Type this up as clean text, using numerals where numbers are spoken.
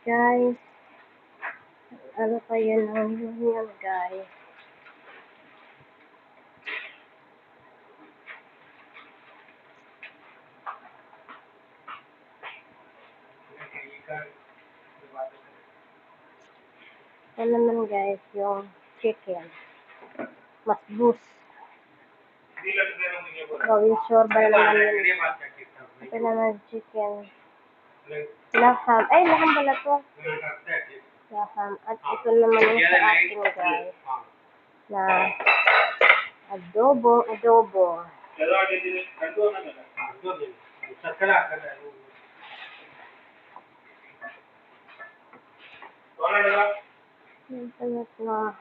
Guys, ano pa yun ang yun guys? Ito naman guys, yung chicken. Mas boost. Gawin shorba naman yun. Ito naman chicken. Laham. Ay, laham pala to. Laham. At ito naman yung sa ating guys. Na adobo. Ito na.